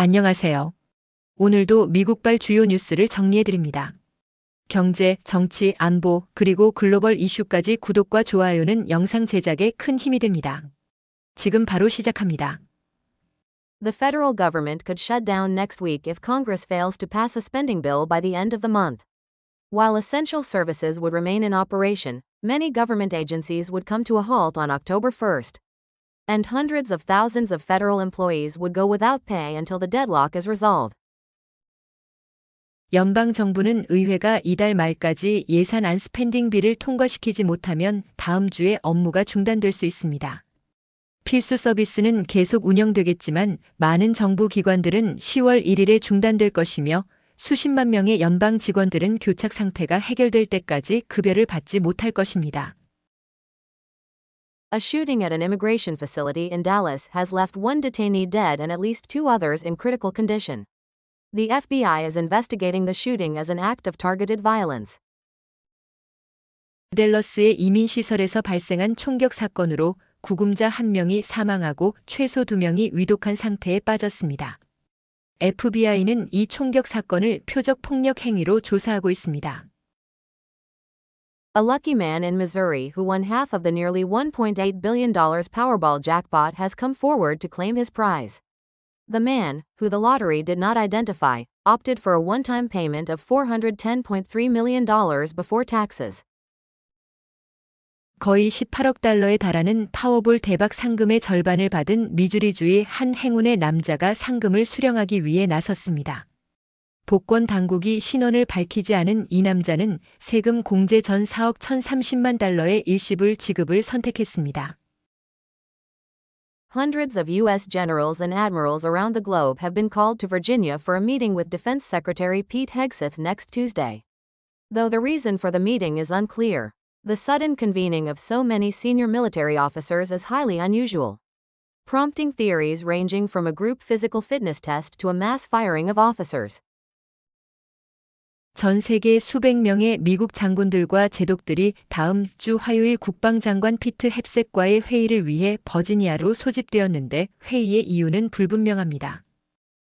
안녕하세요. 오늘도 미국발 주요 뉴스를 정리해드립니다. 경제, 정치, 안보, 그리고 글로벌 이슈까지 구독과 좋아요는 영상 제작에 큰 힘이 됩니다. 지금 바로 시작합니다. The federal government could shut down next week if Congress fails to pass a spending bill by the end of the month. While essential services would remain in operation, many government agencies would come to a halt on October 1st. And hundreds of thousands of federal employees would go without pay until the deadlock is resolved. 연방 정부는 의회가 이달 말까지 예산안 스pen딩 빌을 통과시키지 못하면 다음 주에 업무가 중단될 수 있습니다. 필수 서비스는 계속 운영되겠지만 많은 정부 기관들은 10월 1일에 중단될 것이며 수십만 명의 연방 직원들은 교착 상태가 해결될 때까지 급여를 받지 못할 것입니다. A shooting at an immigration facility in Dallas has left one detainee dead and at least two others in critical condition. The FBI is investigating the shooting as an act of targeted violence. 댈러스의 이민시설에서 발생한 총격 사건으로 구금자 1명이 사망하고 최소 2명이 위독한 상태에 빠졌습니다. FBI는 이 총격 사건을 표적 폭력 행위로 조사하고 있습니다. A lucky man in Missouri who won half of the nearly $1.8 billion Powerball jackpot has come forward to claim his prize. The man, who the lottery did not identify, opted for a one-time payment of $410.3 million before taxes. 거의 18억 달러에 달하는 파워볼 대박 상금의 절반을 받은 미주리주의 한 행운의 남자가 상금을 수령하기 위해 나섰습니다. 복권 당국이 신원을 밝히지 않은 이 남자는 세금 공제 전 4억 1,030만 달러의 일시불 지급을 선택했습니다. Hundreds of U.S. generals and admirals around the globe have been called to Virginia for a meeting with Defense Secretary Pete Hegseth next Tuesday. Though the reason for the meeting is unclear, the sudden convening of so many senior military officers is highly unusual, prompting theories ranging from a group physical fitness test to a mass firing of officers. 전 세계 수백 명의 미국 장군들과 제독들이 다음 주 화요일 국방장관 피트 헵셋과의 회의를 위해 버지니아로 소집되었는데 회의의 이유는 불분명합니다.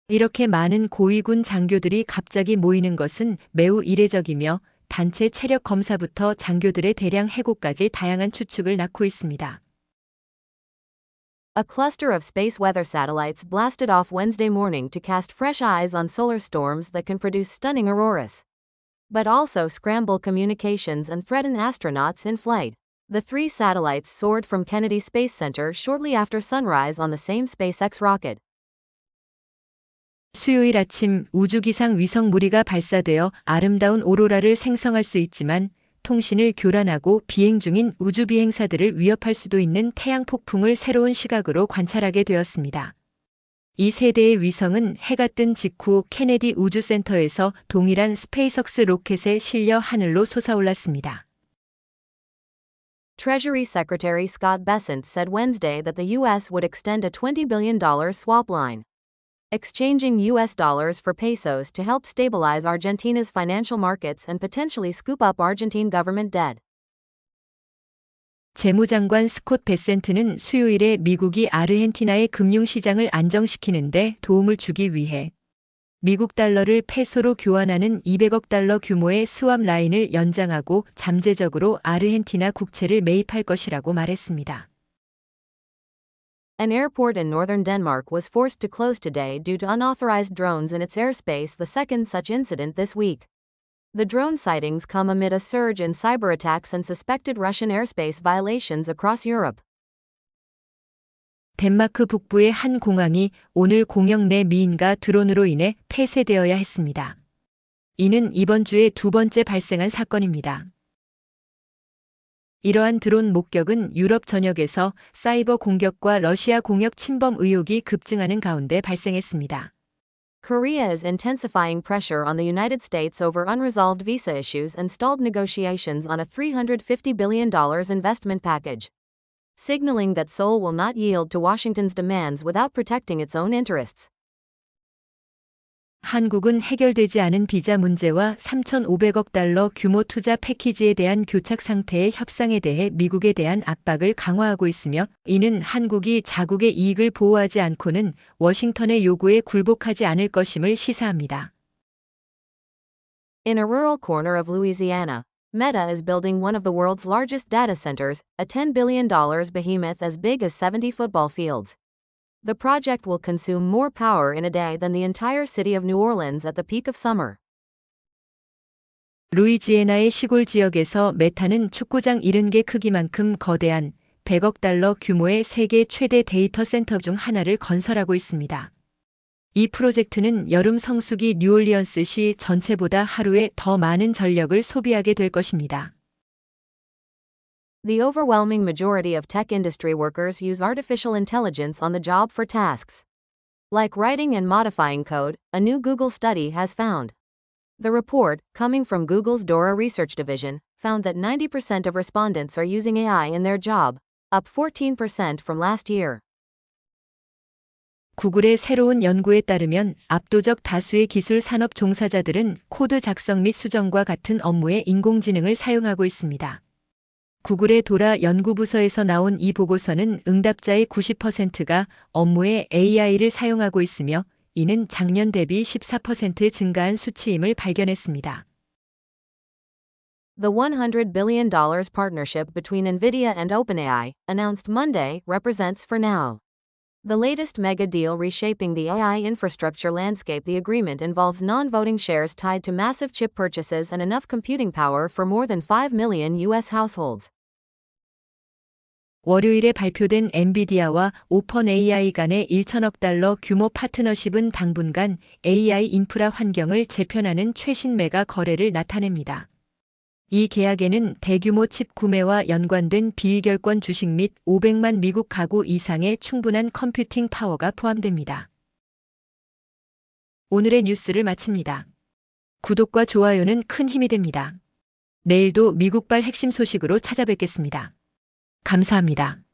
이렇게 많은 고위군 장교들이 갑자기 모이는 것은 매우 이례적이며 단체 체력 검사부터 장교들의 대량 해고까지 다양한 추측을 낳고 있습니다. A cluster of space weather satellites blasted off Wednesday morning to cast fresh eyes on solar storms that can produce stunning auroras, but also scramble communications and threaten astronauts in flight. The three satellites soared from Kennedy Space Center shortly after sunrise on the same SpaceX rocket. 수요일 아침 우주기상 위성 무리가 발사되어 아름다운 오로라를 생성할 수 있지만 통신을 교란하고 비행 중인 우주 비행사들을 위협할 수도 있는 태양 폭풍을 새로운 시각으로 관찰하게 되었습니다. 이 세대의 위성은 해가 뜬 직후 케네디 우주센터에서 동일한 스페이스X 로켓에 실려 하늘로 솟아올랐습니다. Treasury Secretary Scott Bessent said Wednesday that the U.S. would extend a $20 billion swap line, exchanging U.S. dollars for pesos to help stabilize Argentina's financial markets and potentially scoop up Argentine government debt. 재무장관 스콧 베센트는 수요일에 미국이 아르헨티나의 금융시장을 안정시키는데 도움을 주기 위해 미국 달러를 페소로 교환하는 200억 달러 규모의 스왑 라인을 연장하고 잠재적으로 아르헨티나 국채를 매입할 것이라고 말했습니다. An airport in northern Denmark was forced to close today due to unauthorized drones in its airspace, the second such incident this week. The drone sightings come amid a surge in cyber attacks and suspected Russian airspace violations across Europe. 덴마크 북부의 한 공항이 오늘 공영 내 미인과 드론으로 인해 폐쇄되어야 했습니다. 이는 이번 주에 두 번째 발생한 사건입니다. 이러한 드론 목격은 유럽 전역에서 사이버 공격과 러시아 공역 침범 의혹이 급증하는 가운데 발생했습니다. Korea is intensifying pressure on the United States over unresolved visa issues and stalled negotiations on a $350 billion investment package, signaling that Seoul will not yield to Washington's demands without protecting its own interests. 한국은 해결되지 않은 비자 문제와 3,500억 달러 규모 투자 패키지에 대한 교착 상태의 협상에 대해 미국에 대한 압박을 강화하고 있으며, 이는 한국이 자국의 이익을 보호하지 않고는 워싱턴의 요구에 굴복하지 않을 것임을 시사합니다. In a rural corner of Louisiana, Meta is building one of the world's largest data centers, a $10 billion behemoth as big as 70 football fields. The project will consume more power in a day than the entire city of New Orleans at the peak of summer. 루이지애나의 시골 지역에서 메타는 축구장 70개 크기만큼 거대한 100억 달러 규모의 세계 최대 데이터 센터 중 하나를 건설하고 있습니다. 이 프로젝트는 여름 성수기 뉴올리언스시 전체보다 하루에 더 많은 전력을 소비하게 될 것입니다. The overwhelming majority of tech industry workers use artificial intelligence on the job for tasks like writing and modifying code, a new Google study has found. The report, coming from Google's Dora Research Division, found that 90% of respondents are using AI in their job, up 14% from last year. 구글의 새로운 연구에 따르면 압도적 다수의 기술 산업 종사자들은 코드 작성 및 수정과 같은 업무에 인공지능을 사용하고 있습니다. 구글의 도라 연구부서에서 나온 이 보고서는 응답자의 90%가 업무에 AI를 사용하고 있으며, 이는 작년 대비 14% 증가한 수치임을 발견했습니다. The $100 billion partnership between NVIDIA and OpenAI, announced Monday, represents for now the latest mega deal reshaping the AI infrastructure landscape. The agreement involves non-voting shares tied to massive chip purchases and enough computing power for more than 5 million U.S. households. 월요일에 발표된 엔비디아와 오펀 AI 간의 1천억 달러 규모 파트너십은 당분간 AI 인프라 환경을 재편하는 최신 메가 거래를 나타냅니다. 이 계약에는 대규모 칩 구매와 연관된 비의결권 주식 및 500만 미국 가구 이상의 충분한 컴퓨팅 파워가 포함됩니다. 오늘의 뉴스를 마칩니다. 구독과 좋아요는 큰 힘이 됩니다. 내일도 미국발 핵심 소식으로 찾아뵙겠습니다. 감사합니다.